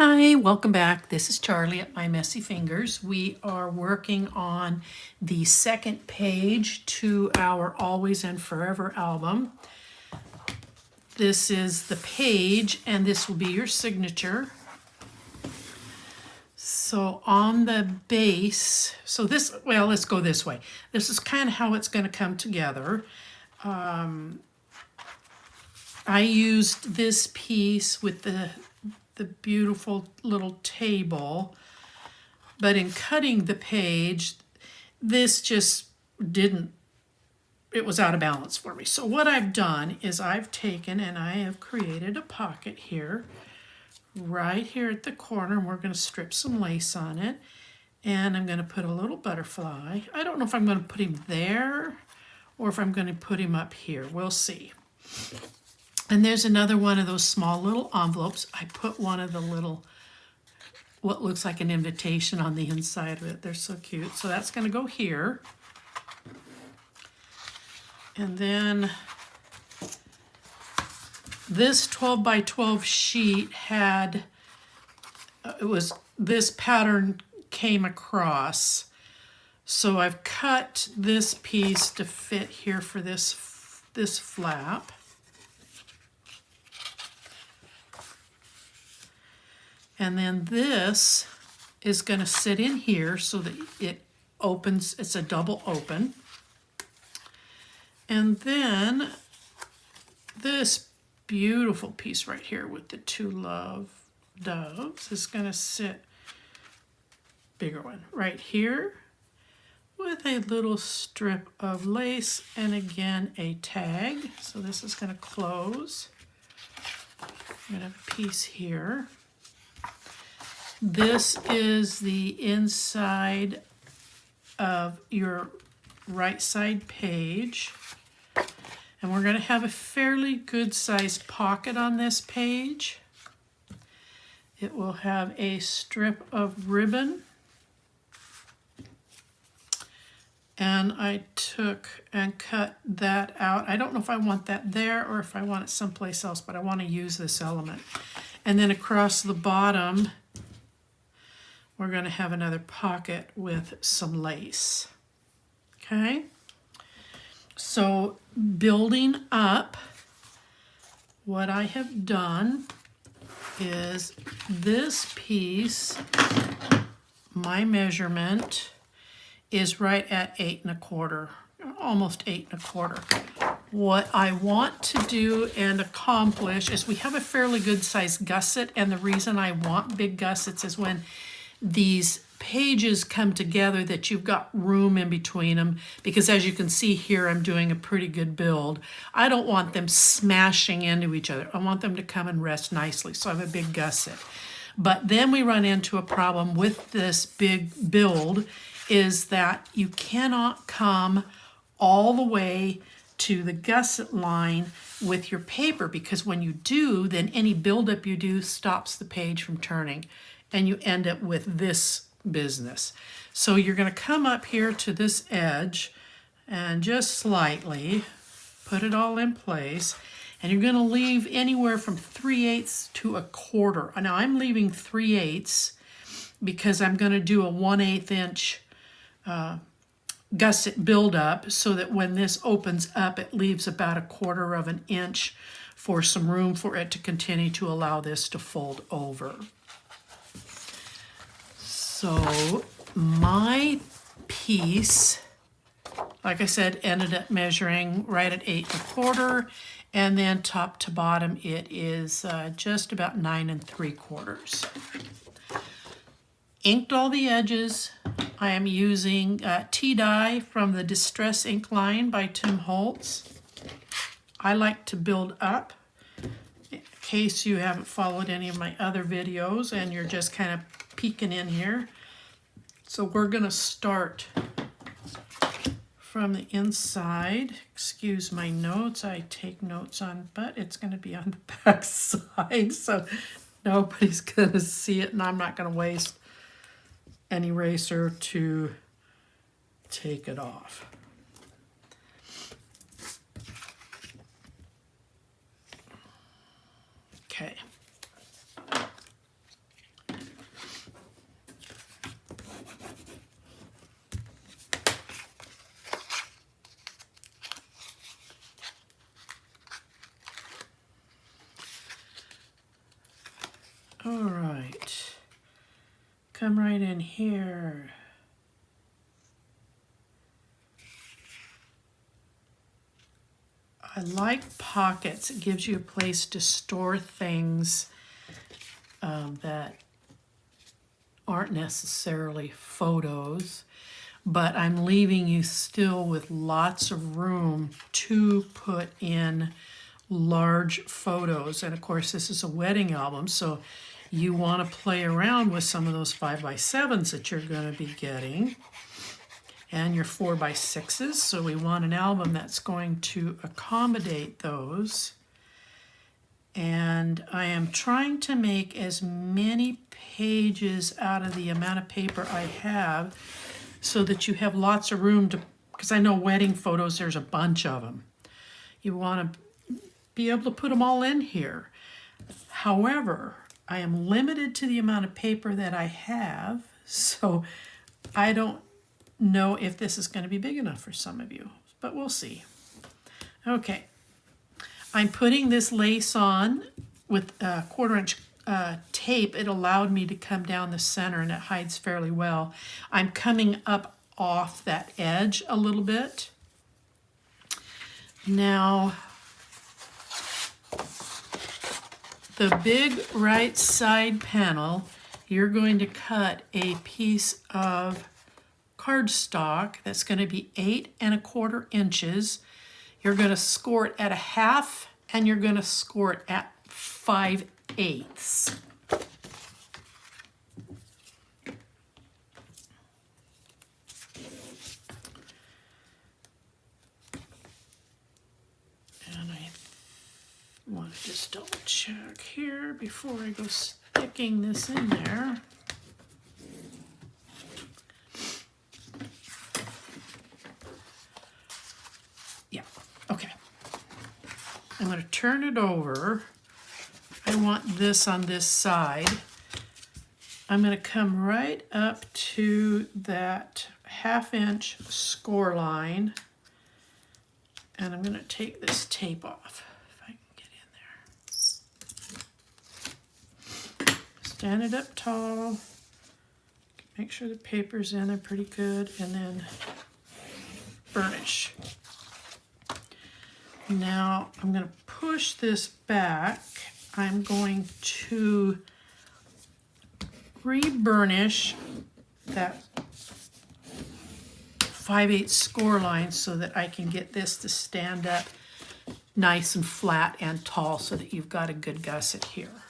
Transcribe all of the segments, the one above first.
Hi, welcome back. This is Charlie at My Messy Fingers. We are working on the second page to our Always and Forever album. This is the page, and this will be your signature. So on the base, let's go this way. This is kind of how it's going to come together. I used this piece with the beautiful little table, but in cutting the page, this just didn't, it was out of balance for me. So what I've done is I've taken and I have created a pocket here, right here at the corner, and we're going to strip some lace on it. And I'm going to put a little butterfly. I don't know if I'm going to put him there or if I'm going to put him up here. We'll see. And there's another one of those small little envelopes. I put one of the little, what looks like an invitation on the inside of it. They're so cute. So that's going to go here. And then this 12 by 12 sheet had, this pattern came across. So I've cut this piece to fit here for this flap. And then this is going to sit in here so that it opens, it's a double open. And then this beautiful piece right here with the two love doves is going to sit, bigger one, right here with a little strip of lace and again a tag. So this is going to close. I'm going to have a piece here. This is the inside of your right side page. And we're going to have a fairly good sized pocket on this page. It will have a strip of ribbon. And I took and cut that out. I don't know if I want that there or if I want it someplace else, but I want to use this element. And then across the bottom, we're going to have another pocket with some lace. Okay? So building up, what I have done is this piece, my measurement is right at 8 1/4, almost 8 1/4. What I want to do and accomplish is we have a fairly good sized gusset, and the reason I want big gussets is when these pages come together that you've got room in between them, because as you can see here, I'm doing a pretty good build. I don't want them smashing into each other. I want them to come and rest nicely, so I have a big gusset. But then we run into a problem with this big build is that you cannot come all the way to the gusset line with your paper, because when you do, then any buildup you do stops the page from turning, and you end up with this business. So you're going to come up here to this edge and just slightly put it all in place, and you're going to leave anywhere from 3/8 to 1/4. Now I'm leaving 3/8 because I'm going to do a 1/8 inch gusset buildup, so that when this opens up, it leaves about 1/4 of an inch for some room for it to continue to allow this to fold over. So my piece, like I said, ended up measuring right at 8 1/4, and then top to bottom it is just about 9 3/4. Inked all the edges. I am using tea dye from the Distress Ink line by Tim Holtz. I like to build up. In case you haven't followed any of my other videos and you're just kind of peeking in here. So we're going to start from the inside. Excuse my notes. I take notes on, but it's going to be on the back side, so nobody's going to see it, and I'm not going to waste an eraser to take it off. Okay. All right, come right in here. I like pockets. It gives you a place to store things that aren't necessarily photos, but I'm leaving you still with lots of room to put in large photos. And of course, this is a wedding album, so you want to play around with some of those 5x7s that you're going to be getting, and your 4x6s. So we want an album that's going to accommodate those. And I am trying to make as many pages out of the amount of paper I have so that you have lots of room to, because I know wedding photos, there's a bunch of them. You want to be able to put them all in here. However, I am limited to the amount of paper that I have, so I don't know if this is going to be big enough for some of you, but we'll see. Okay, I'm putting this lace on with a 1/4 inch tape. It allowed me to come down the center and it hides fairly well. I'm coming up off that edge a little bit. Now, the big right side panel, you're going to cut a piece of cardstock that's going to be 8 1/4 inches. You're going to score it at 1/2 and you're going to score it at 5/8. And I want to just double check here before I go sticking this in there. Yeah, okay. I'm going to turn it over. I want this on this side. I'm going to come right up to that 1/2 inch score line, and I'm going to take this tape off if I can get in there. Stand it up tall. Make sure the paper's in there pretty good, and then burnish. Now I'm going to push this back. I'm going to re-burnish that 5/8 score line so that I can get this to stand up nice and flat and tall so that you've got a good gusset here.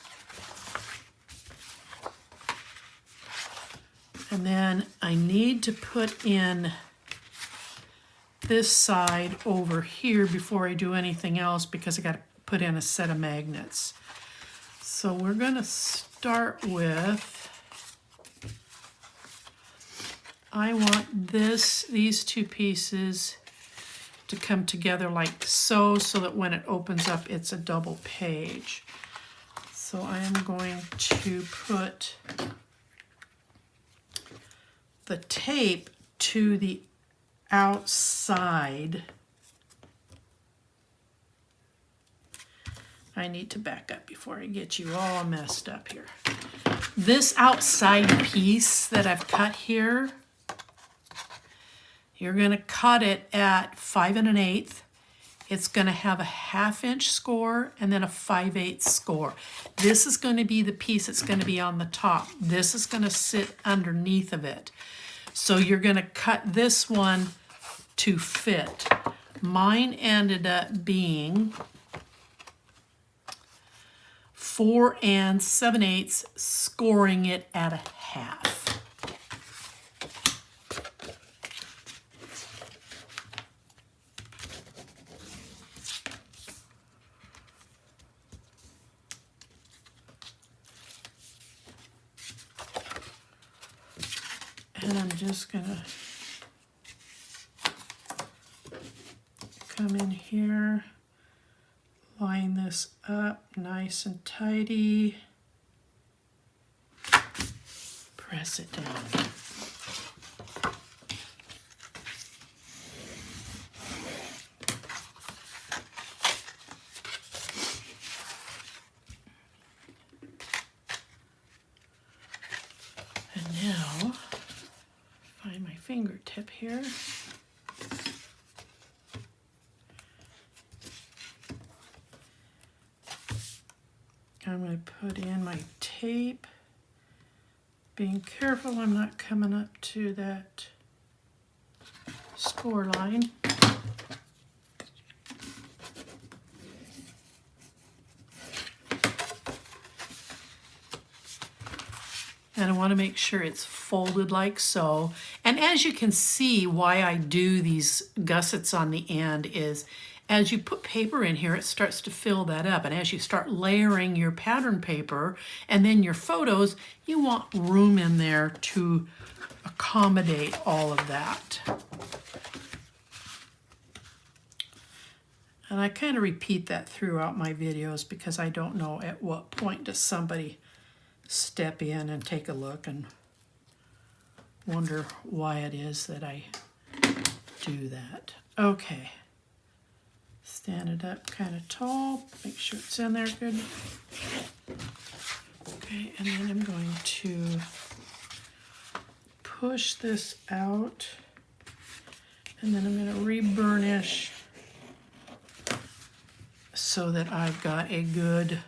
And then I need to put in this side over here before I do anything else because I got to put in a set of magnets. So we're going to start with, I want these two pieces to come together like so that when it opens up it's a double page. So I am going to put the tape to the outside. I need to back up before I get you all messed up here. This outside piece that I've cut here, you're going to cut it at 5 1/8. It's going to have a 1/2 inch score and then a 5/8 score. This is going to be the piece that's going to be on the top. This is going to sit underneath of it. So you're going to cut this one to fit. Mine ended up being 4 7/8, scoring it at 1/2. And I'm just gonna come in here, line this up nice and tidy, press it down. And now, find my fingertip here. I'm going to put in my tape, being careful I'm not coming up to that score line. And I want to make sure it's folded like so. And as you can see, why I do these gussets on the end is as you put paper in here, it starts to fill that up. And as you start layering your pattern paper and then your photos, you want room in there to accommodate all of that. And I kind of repeat that throughout my videos because I don't know at what point does somebody step in and take a look and wonder why it is that I do that. Okay. Stand it up kind of tall, make sure it's in there good. Okay, and then I'm going to push this out, and then I'm going to re-burnish so that I've got a good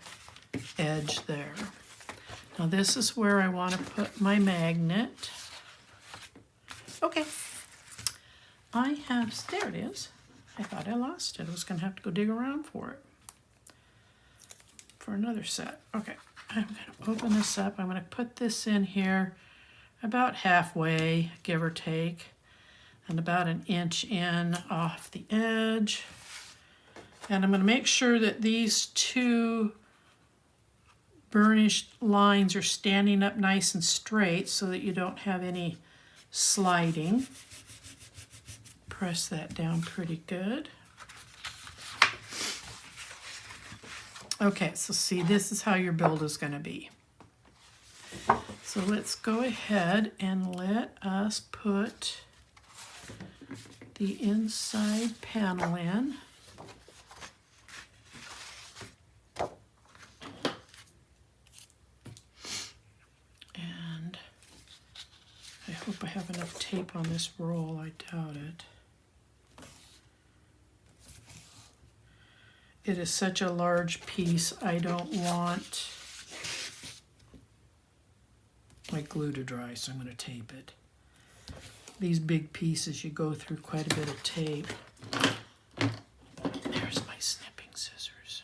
edge there. Now this is where I want to put my magnet. Okay, there it is. I thought I lost it. I was going to have to go dig around for it. For another set. Okay, I'm going to open this up. I'm going to put this in here about halfway, give or take, and about an inch in off the edge. And I'm going to make sure that these two burnished lines are standing up nice and straight so that you don't have any sliding. Press that down pretty good. Okay, so see, this is how your build is going to be. So let's go ahead and let us put the inside panel in. And I hope I have enough tape on this roll. I doubt it. It is such a large piece, I don't want my glue to dry, so I'm going to tape it. These big pieces, you go through quite a bit of tape. There's my snipping scissors.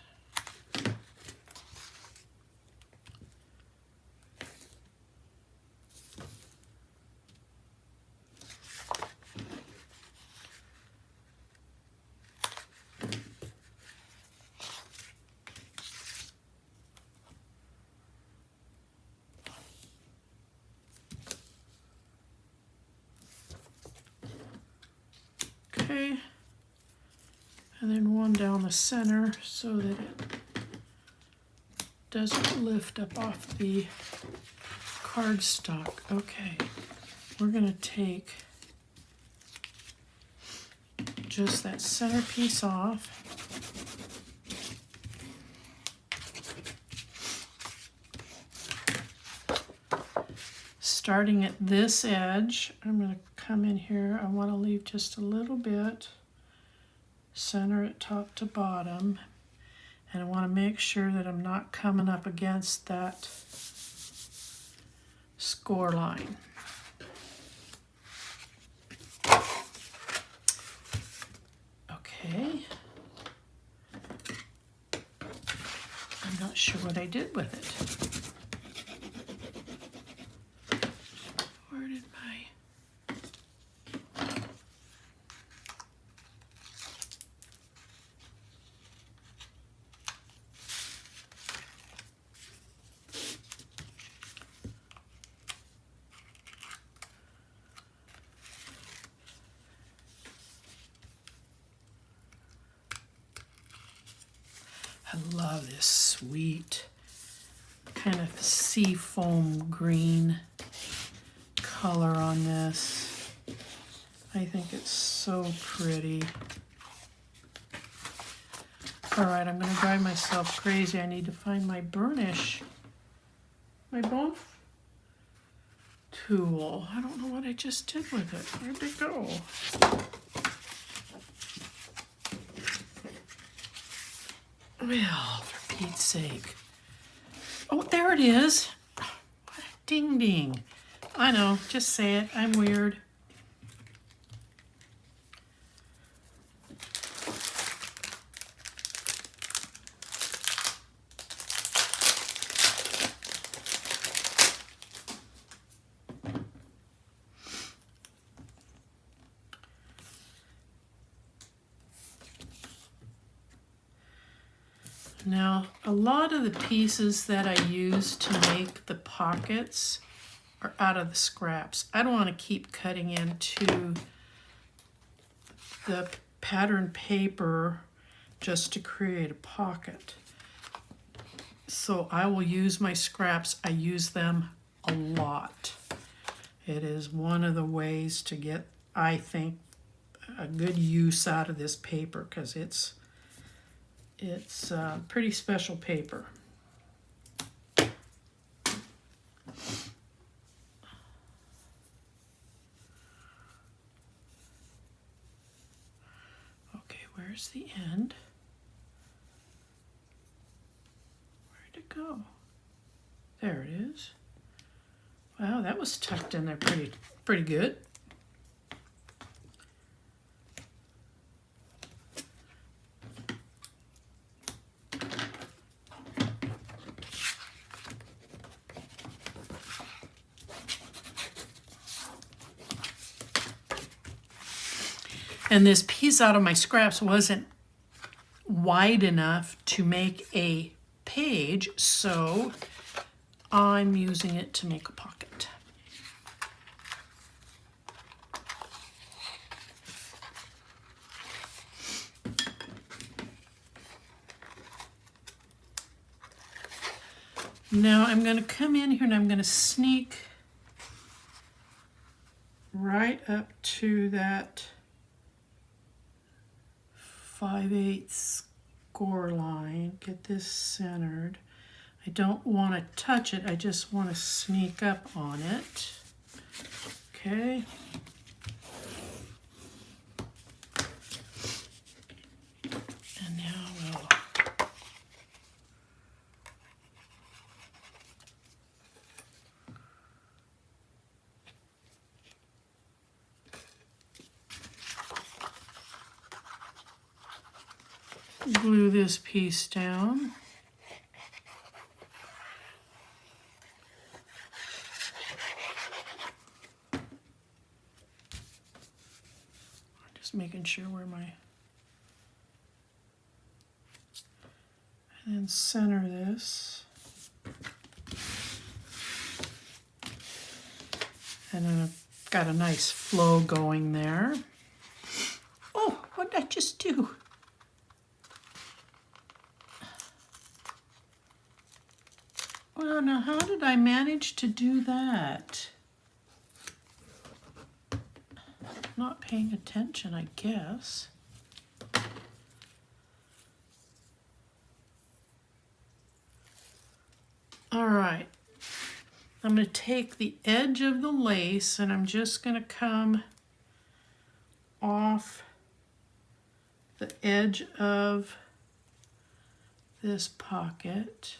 Okay, and then one down the center so that it doesn't lift up off the cardstock. Okay, we're going to take just that center piece off. Starting at this edge, I'm going to come in here. I want to leave just a little bit, center it top to bottom, and I want to make sure that I'm not coming up against that score line. Okay. I'm not sure what I did with it. Where did my... I love this sweet kind of sea foam green color on this. I think it's so pretty. All right, I'm going to drive myself crazy. I need to find my burnish, my bone tool. I don't know what I just did with it. Where'd it go? Well, for Pete's sake. Oh, there it is. Ding ding. I know, just say it. I'm weird. Now, a lot of the pieces that I use to make the pockets are out of the scraps. I don't want to keep cutting into the pattern paper just to create a pocket. So I will use my scraps. I use them a lot. It is one of the ways to get, I think, a good use out of this paper because it's pretty special paper. Okay, where's the end? Where'd it go? There it is. Wow, that was tucked in there pretty good. And this piece out of my scraps wasn't wide enough to make a page, so I'm using it to make a pocket. Now I'm going to come in here and I'm going to sneak right up to that 5/8 score line, get this centered. I don't want to touch it, I just want to sneak up on it. Okay. And now we'll glue this piece down. Just making sure where my, and then center this. And then I've got a nice flow going there. Oh, what did I just do? Well, now how did I manage to do that? Not paying attention, I guess. All right, I'm going to take the edge of the lace and I'm just going to come off the edge of this pocket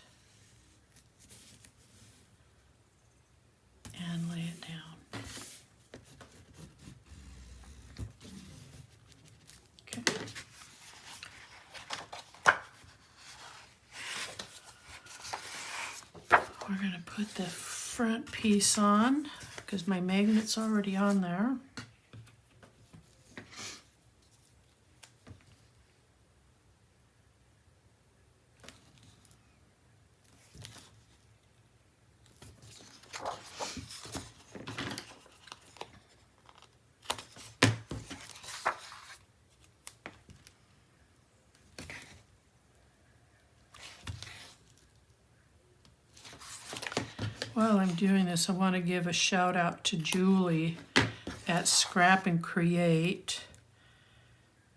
and lay it down. Okay. We're going to put the front piece on because my magnet's already on there. While I'm doing this, I want to give a shout out to Julie at Scrap and Create.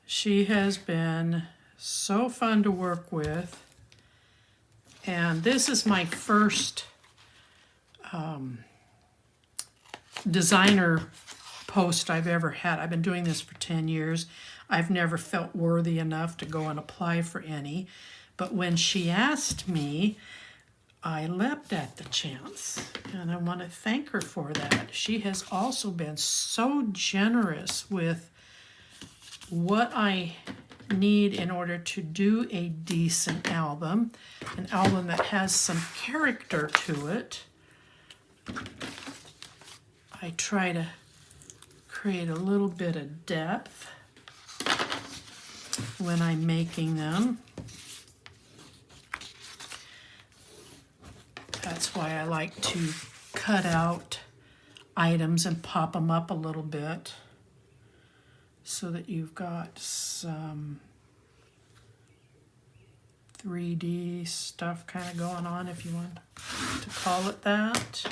She has been so fun to work with. And this is my first designer post I've ever had. I've been doing this for 10 years. I've never felt worthy enough to go and apply for any. But when she asked me, I leapt at the chance, and I want to thank her for that. She has also been so generous with what I need in order to do a decent album, an album that has some character to it. I try to create a little bit of depth when I'm making them. That's why I like to cut out items and pop them up a little bit so that you've got some 3D stuff kind of going on, if you want to call it that.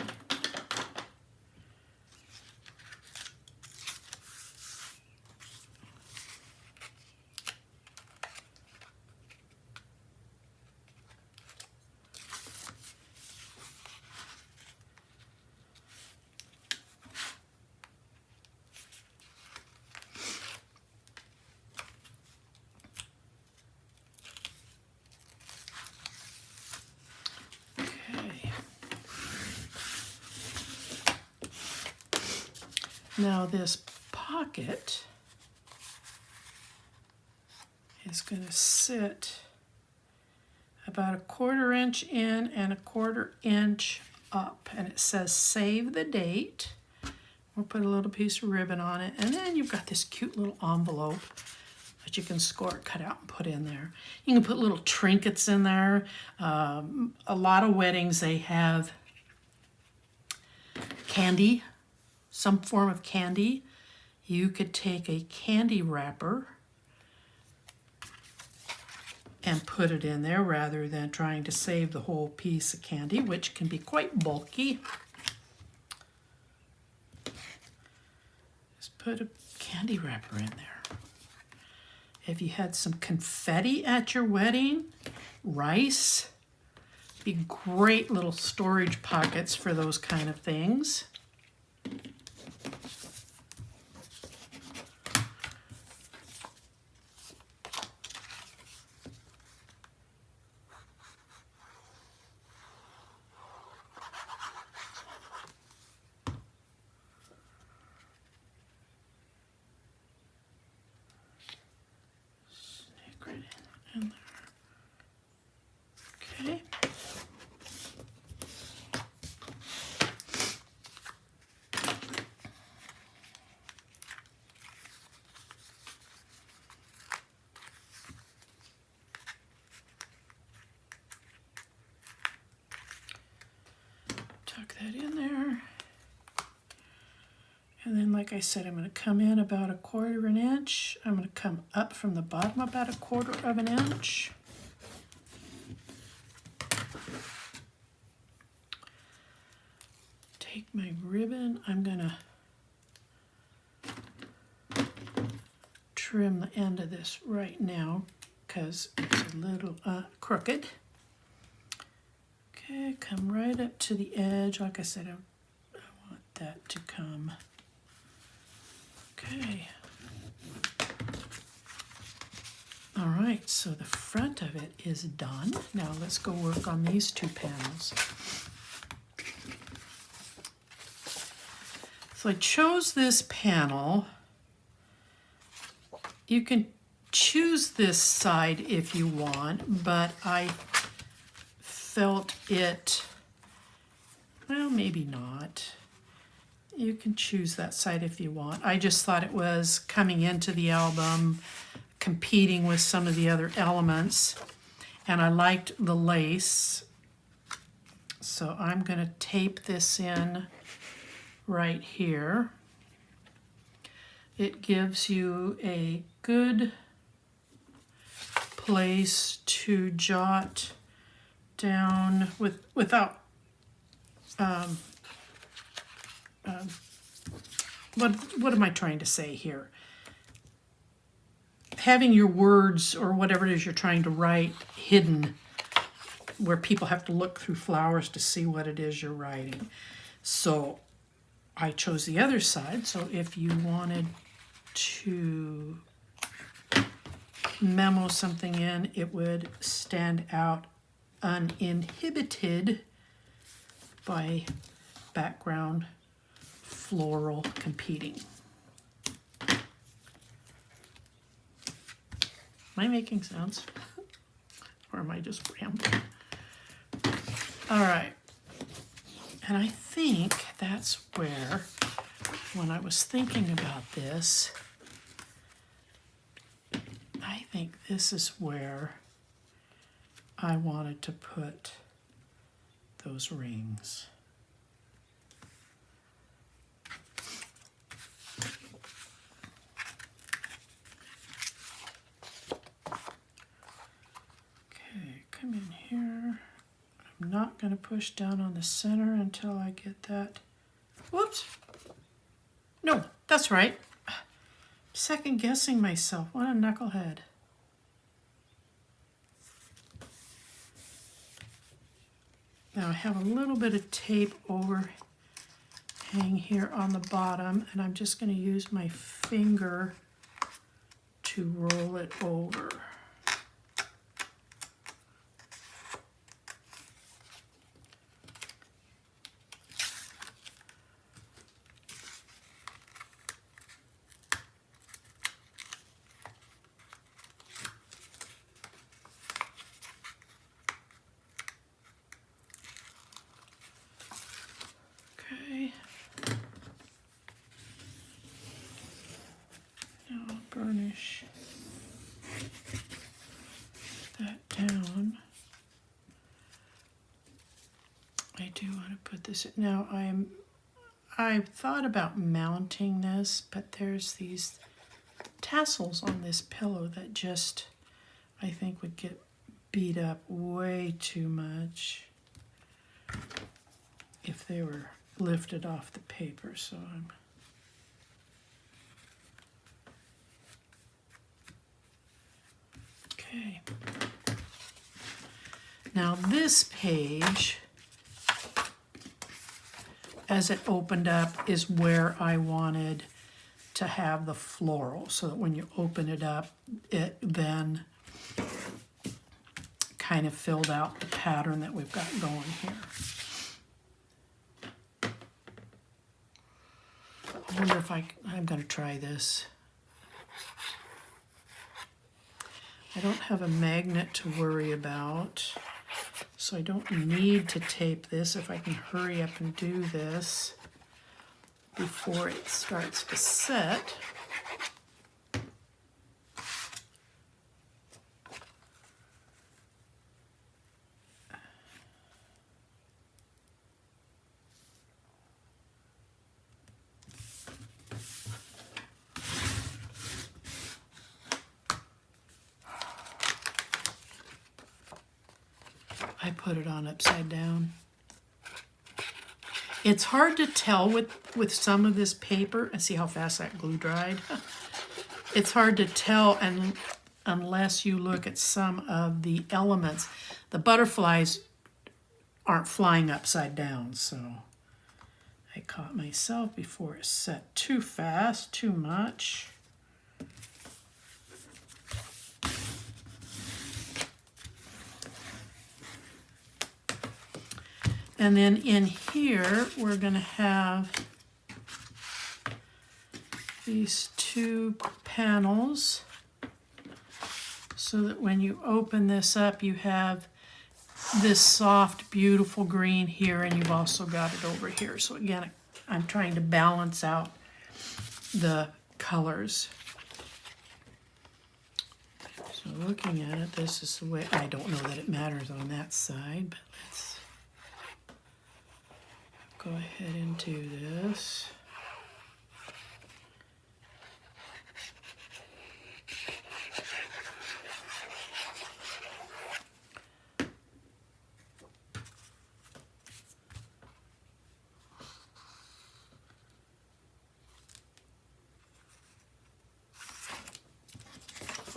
Now this pocket is going to sit about a 1/4 inch in and a 1/4 inch up, and it says save the date. We'll put a little piece of ribbon on it, and then you've got this cute little envelope that you can score, cut out, and put in there. You can put little trinkets in there. A lot of weddings, they have candy, some form of candy. You could take a candy wrapper and put it in there rather than trying to save the whole piece of candy, which can be quite bulky. Just put a candy wrapper in there. If you had some confetti at your wedding, rice, be great little storage pockets for those kind of things. In there. Okay. Tuck that in there. And then, like I said, I'm going to come in about a 1/4 inch. I'm going to come up from the bottom about a 1/4 inch. Take my ribbon. I'm going to trim the end of this right now because it's a little crooked. Okay, come right up to the edge. Like I said, I want that to come. Okay. All right, so the front of it is done. Now let's go work on these 2 panels. So I chose this panel. You can choose this side if you want, but I felt it, well, maybe not. You can choose that side if you want. I just thought it was coming into the album, competing with some of the other elements, and I liked the lace. So I'm going to tape this in right here. It gives you a good place to jot down without what am I trying to say here? Having your words or whatever it is you're trying to write hidden where people have to look through flowers to see what it is you're writing. So I chose the other side, so if you wanted to memo something in, it would stand out uninhibited by background floral competing. Am I making sense? Or am I just rambling? All right. And I think that's where, when I was thinking about this, I think this is where I wanted to put those rings. Okay, come in here. I'm not going to push down on the center until I get that. Whoops. No, that's right. Second guessing myself. What a knucklehead. Now I have a little bit of tape overhang here on the bottom, and I'm just going to use my finger to roll it over. Okay. Now I'll burnish that down. I do want to put this in. Now I've thought about mounting this, but there's these tassels on this pillow that just, I think, would get beat up way too much if they were lifted off the paper. So I'm okay. Now this page, as it opened up, is where I wanted to have the floral, so that when you open it up, it then kind of filled out the pattern that we've got going here. I wonder if I'm going to try this. I don't have a magnet to worry about, so I don't need to tape this if I can hurry up and do this before it starts to set. I put it on upside down. It's hard to tell with some of this paper, and see how fast that glue dried. It's hard to tell unless you look at some of the elements. The butterflies aren't flying upside down, so I caught myself before it set too fast, too much. And then in here, we're going to have these two panels so that when you open this up, you have this soft, beautiful green here, and you've also got it over here. So again, I'm trying to balance out the colors. So looking at it, this is the way, I don't know that it matters on that side, but let's go ahead and do this.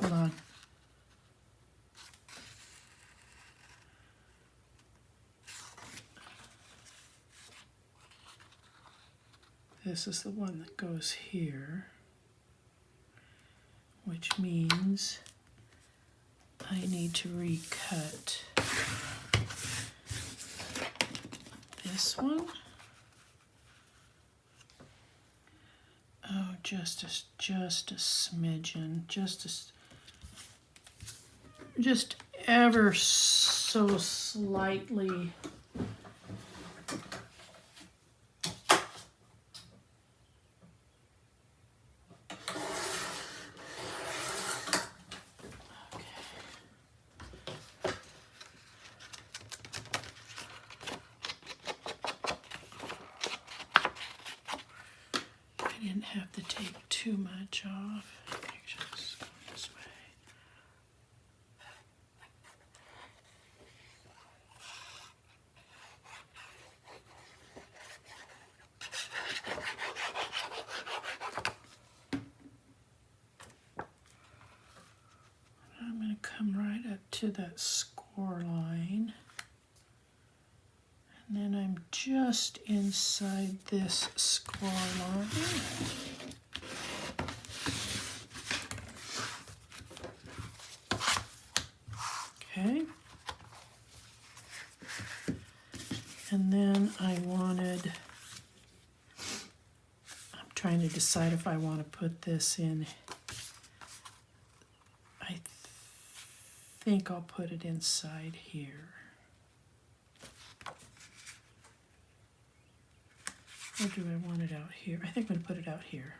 Hold on. This is the one that goes here, which means I need to recut this one. Oh, just a smidgen, just ever so slightly. I didn't have to take too much off. Actually, let's go this way. I'm going to come right up to that score line. And then I'm just inside this score line. Okay. And then I'm trying to decide if I want to put this in. I think I'll put it inside here. Or do I want it out here? I think I'm going to put it out here.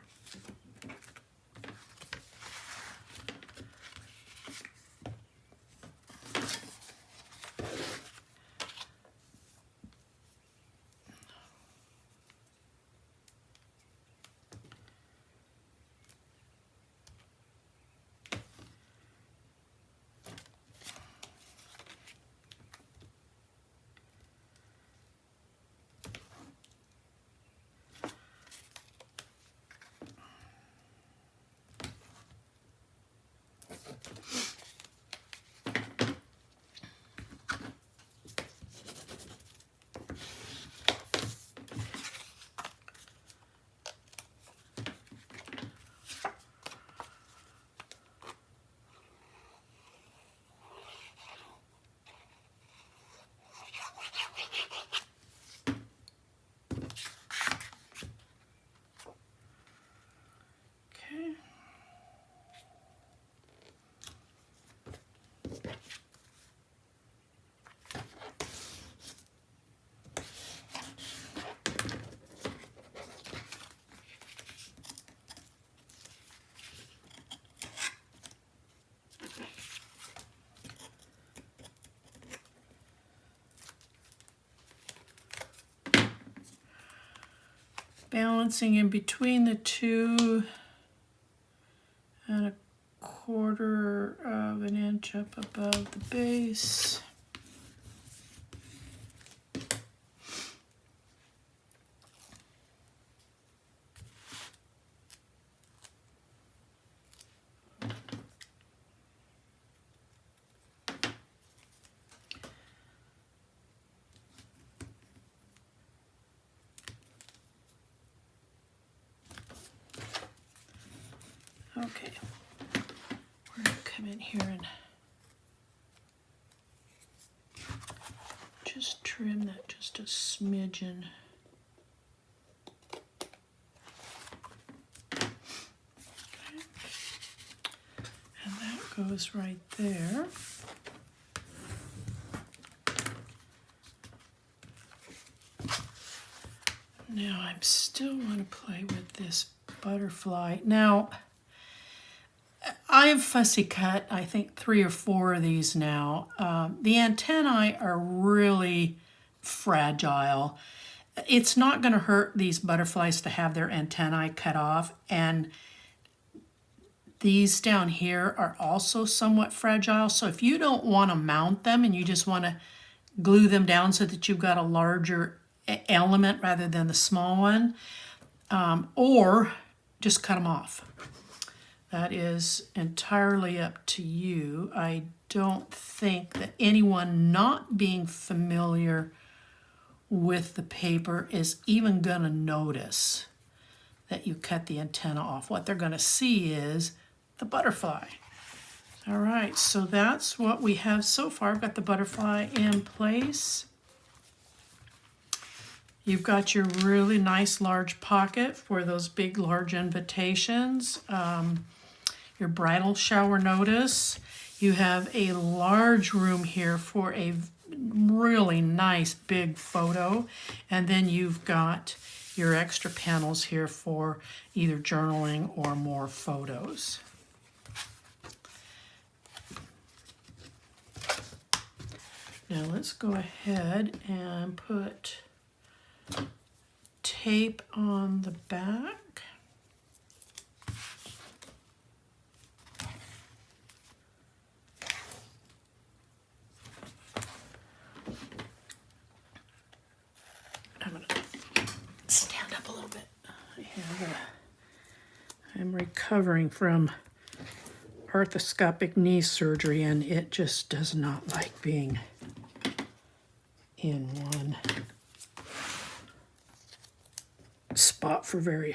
Balancing in between the 2 and 1/4 of an inch up above the base. Okay, we're going to come in here and just trim that just a smidgen. Okay. And that goes right there. Now I still want to play with this butterfly. Now, I've fussy cut, I think 3 or 4 of these now. The antennae are really fragile. It's not going to hurt these butterflies to have their antennae cut off, and these down here are also somewhat fragile. So if you don't want to mount them and you just want to glue them down so that you've got a larger element rather than the small one, or just cut them off. That is entirely up to you. I don't think that anyone not being familiar with the paper is even going to notice that you cut the antenna off. What they're going to see is the butterfly. All right, so that's what we have so far. I've got the butterfly in place. You've got your really nice large pocket for those big, large invitations. Your bridal shower notice. You have a large room here for a really nice big photo. And then you've got your extra panels here for either journaling or more photos. Now let's go ahead and put tape on the back. I'm going to stand up a little bit. I'm recovering from arthroscopic knee surgery, and it just does not like being in one spot for very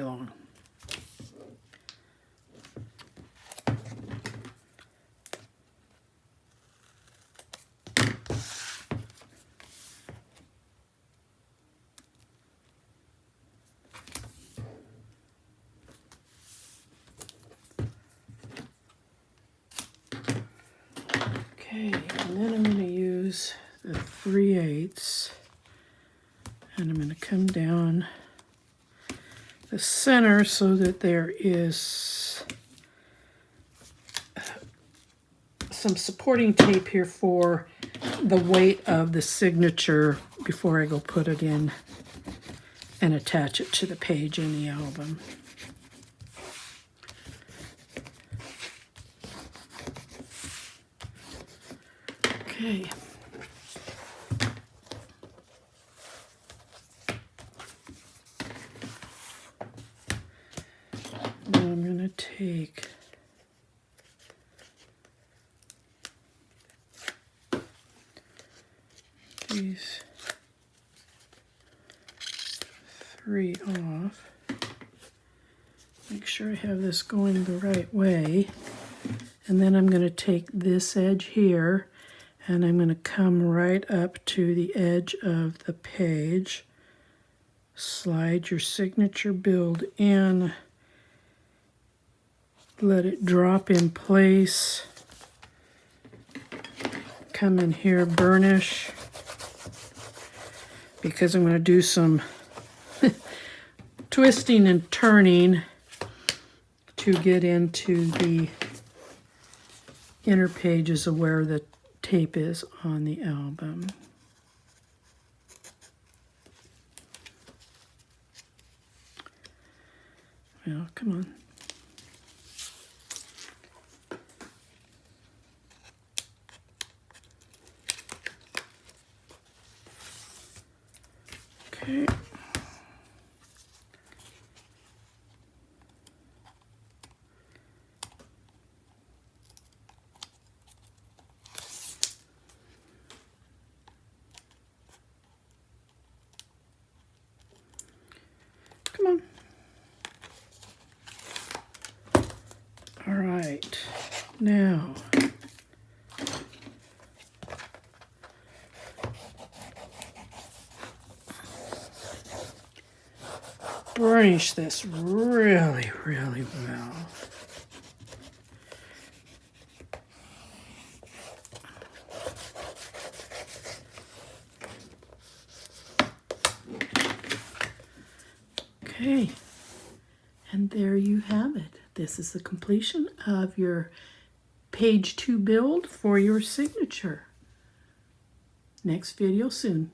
long. Okay, and then I'm going to use the 3/8, and I'm going to come down the center so that there is some supporting tape here for the weight of the signature before I go put it in and attach it to the page in the album. Okay. Now I'm going to take these 3 off. Make sure I have this going the right way. And then I'm going to take this edge here, and I'm going to come right up to the edge of the page. Slide your signature build in. Let it drop in place. Come in here, burnish, because I'm going to do some twisting and turning to get into the inner pages of where the tape is on the album. Well, come on. Okay. Come on. All right. Now, burnish this really, really well. Okay, and there you have it. This is the completion of your page 2 build for your signature. Next video soon.